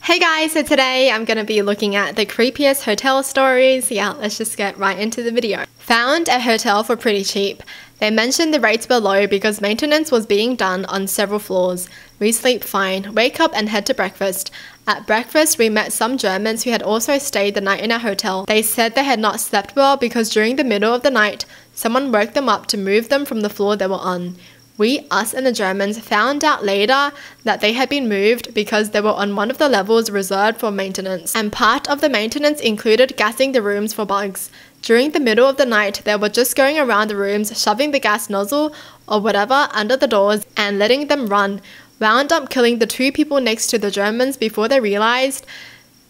Hey guys, so today I'm going to be looking at the creepiest hotel stories. Yeah, let's just get right into the video. Found a hotel for pretty cheap. They mentioned the rates were low because maintenance was being done on several floors. We sleep fine, wake up and head to breakfast. At breakfast, we met some Germans who had also stayed the night in our hotel. They said they had not slept well because during the middle of the night, someone woke them up to move them from the floor they were on. We, us and the Germans, found out later that they had been moved because they were on one of the levels reserved for maintenance, and part of the maintenance included gassing the rooms for bugs. During the middle of the night, they were just going around the rooms, shoving the gas nozzle or whatever under the doors and letting them run, wound up killing the two people next to the Germans before they realized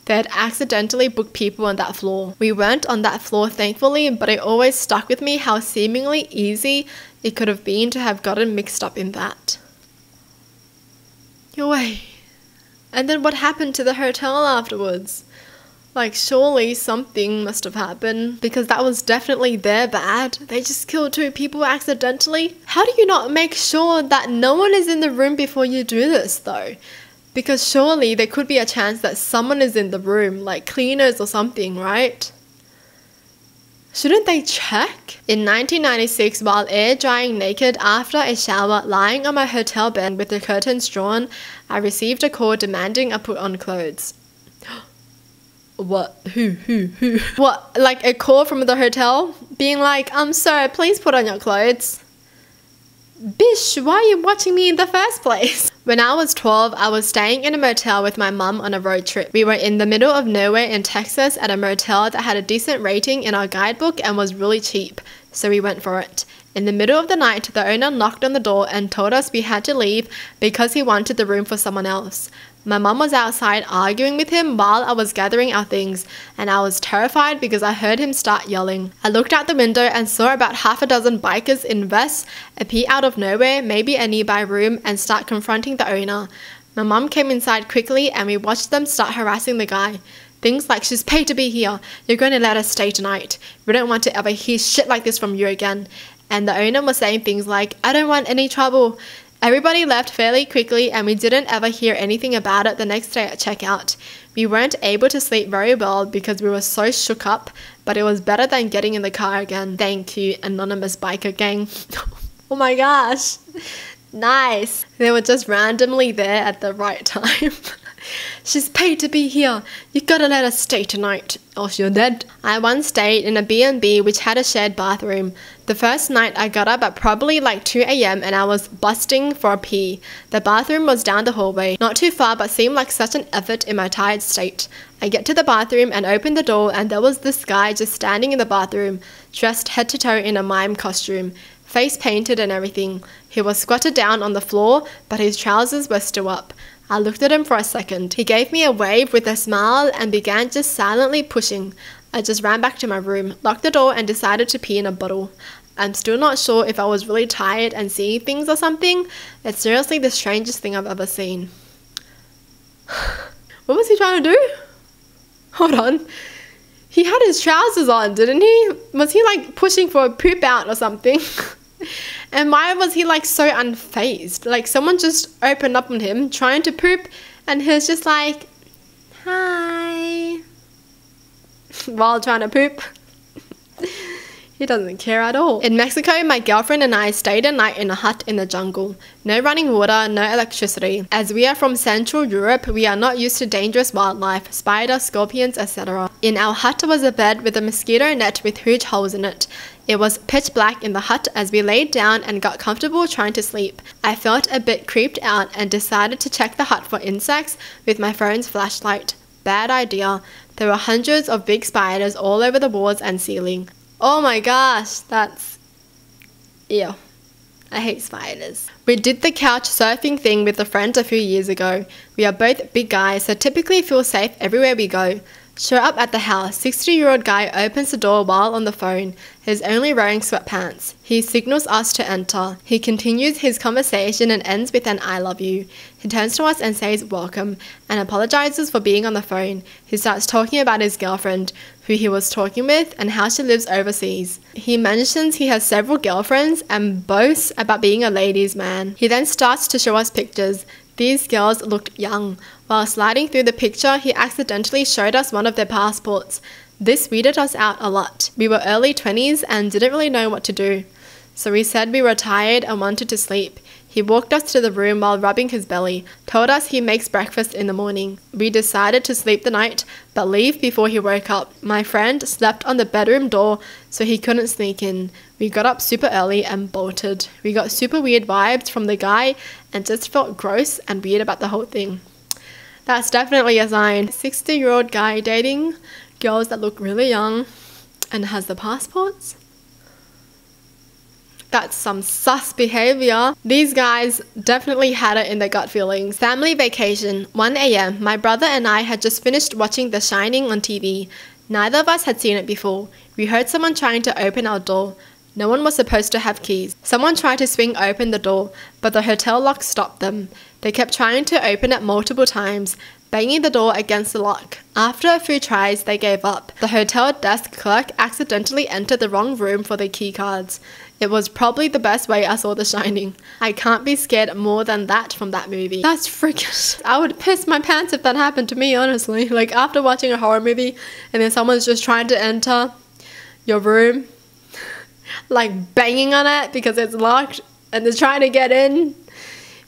they'd accidentally booked people on that floor. We weren't on that floor thankfully, but it always stuck with me how seemingly easy it could have been to have gotten mixed up in that. Your way. And then what happened to the hotel afterwards? Like, surely something must have happened because that was definitely their bad. They just killed two people accidentally. How do you not make sure that no one is in the room before you do this though? Because surely there could be a chance that someone is in the room, like cleaners or something, right? Shouldn't they check? In 1996, while air drying naked after a shower lying on my hotel bed with the curtains drawn, I received a call demanding I put on clothes. What? Who? What? Like a call from the hotel? Being like, sir, please put on your clothes. Bish, why are you watching me in the first place? When I was 12, I was staying in a motel with my mum on a road trip. We were in the middle of nowhere in Texas at a motel that had a decent rating in our guidebook and was really cheap, so we went for it. In the middle of the night, the owner knocked on the door and told us we had to leave because he wanted the room for someone else. My mum was outside arguing with him while I was gathering our things, and I was terrified because I heard him start yelling. I looked out the window and saw about half a dozen bikers in vests appear out of nowhere, maybe a nearby room, and start confronting the owner. My mum came inside quickly and we watched them start harassing the guy. Things like, she's paid to be here, you're going to let us stay tonight, we don't want to ever hear shit like this from you again. And the owner was saying things like, I don't want any trouble. Everybody left fairly quickly and we didn't ever hear anything about it the next day at checkout. We weren't able to sleep very well because we were so shook up, but it was better than getting in the car again. Thank you, anonymous biker gang. Oh my gosh. Nice. They were just randomly there at the right time. She's paid to be here. You gotta let us stay tonight, else you're dead. I once stayed in a B&B which had a shared bathroom. The first night I got up at probably like 2 AM and I was busting for a pee. The bathroom was down the hallway, not too far but seemed like such an effort in my tired state. I get to the bathroom and open the door and there was this guy just standing in the bathroom, dressed head to toe in a mime costume. Face painted and everything. He was squatted down on the floor but his trousers were still up. I looked at him for a second. He gave me a wave with a smile and began just silently pushing. I just ran back to my room, locked the door and decided to pee in a bottle. I'm still not sure if I was really tired and seeing things or something. It's seriously the strangest thing I've ever seen. What was he trying to do? Hold on. He had his trousers on, didn't he? Was he like pushing for a poop out or something? And why was he like so unfazed? Like someone just opened up on him trying to poop and he was just like, hi, while trying to poop. He doesn't care at all. In Mexico, my girlfriend and I stayed a night in a hut in the jungle. No running water, no electricity. As we are from Central Europe, we are not used to dangerous wildlife, spiders, scorpions, etc. In our hut was a bed with a mosquito net with huge holes in it. It was pitch black in the hut as we laid down and got comfortable trying to sleep. I felt a bit creeped out and decided to check the hut for insects with my phone's flashlight. Bad idea. There were hundreds of big spiders all over the walls and ceiling. Oh my gosh, that's... ew. I hate spiders. We did the couch surfing thing with a friend a few years ago. We are both big guys, so typically feel safe everywhere we go. Show up at the house, 60-year-old guy opens the door while on the phone. He's only wearing sweatpants. He signals us to enter. He continues his conversation and ends with an I love you. He turns to us and says welcome and apologizes for being on the phone. He starts talking about his girlfriend, who he was talking with, and how she lives overseas. He mentions he has several girlfriends and boasts about being a ladies' man. He then starts to show us pictures. These girls looked young. While sliding through the picture, he accidentally showed us one of their passports. This weirded us out a lot. We were early 20s and didn't really know what to do. So we said we were tired and wanted to sleep. He walked us to the room while rubbing his belly, told us he makes breakfast in the morning. We decided to sleep the night, but leave before he woke up. My friend slept on the bedroom door so he couldn't sneak in. We got up super early and bolted. We got super weird vibes from the guy and just felt gross and weird about the whole thing. That's definitely a sign. 60-year-old guy dating girls that look really young and has the passports. That's some sus behavior. These guys definitely had it in their gut feelings. Family vacation, 1 a.m. My brother and I had just finished watching The Shining on TV. Neither of us had seen it before. We heard someone trying to open our door. No one was supposed to have keys. Someone tried to swing open the door, but the hotel lock stopped them. They kept trying to open it multiple times, banging the door against the lock. After a few tries, they gave up. The hotel desk clerk accidentally entered the wrong room for their key cards. It was probably the best way I saw The Shining. I can't be scared more than that from that movie. That's freaking... I would piss my pants if that happened to me, honestly. Like, after watching a horror movie and then someone's just trying to enter your room, like banging on it because it's locked and they're trying to get in.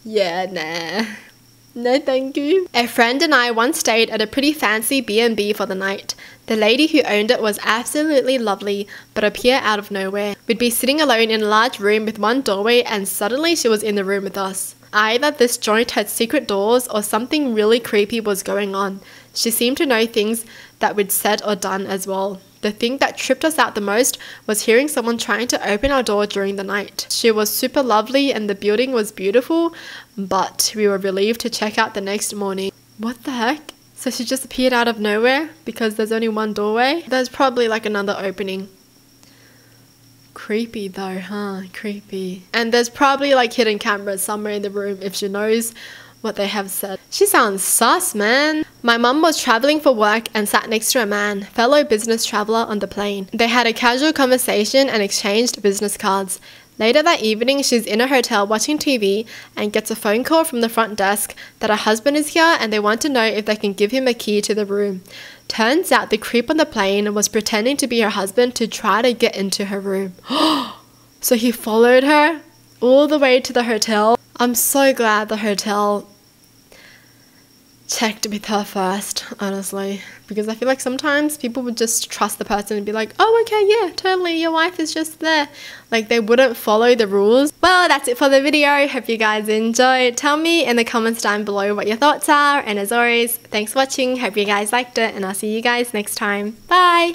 Yeah, nah. No thank you. A friend and I once stayed at a pretty fancy B&B for the night. The lady who owned it was absolutely lovely, but appeared out of nowhere. We'd be sitting alone in a large room with one doorway and suddenly she was in the room with us. Either this joint had secret doors or something really creepy was going on. She seemed to know things that we'd said or done as well. The thing that tripped us out the most was hearing someone trying to open our door during the night. She was super lovely and the building was beautiful, but we were relieved to check out the next morning. What the heck? So she just appeared out of nowhere because there's only one doorway? There's probably like another opening. Creepy though, huh? Creepy. And there's probably like hidden cameras somewhere in the room if she knows what they have said. She sounds sus, man. My mum was traveling for work and sat next to a man, fellow business traveler on the plane. They had a casual conversation and exchanged business cards. Later that evening, she's in a hotel watching TV and gets a phone call from the front desk that her husband is here and they want to know if they can give him a key to the room. Turns out the creep on the plane was pretending to be her husband to try to get into her room. So he followed her all the way to the hotel. I'm so glad the hotel checked with her first, honestly, because I feel like sometimes people would just trust the person and be like, oh, okay, yeah, totally, your wife is just there. Like, they wouldn't follow the rules. Well, that's it for the video. Hope you guys enjoyed. Tell me in the comments down below what your thoughts are, and as always, thanks for watching. Hope you guys liked it, and I'll see you guys next time. Bye!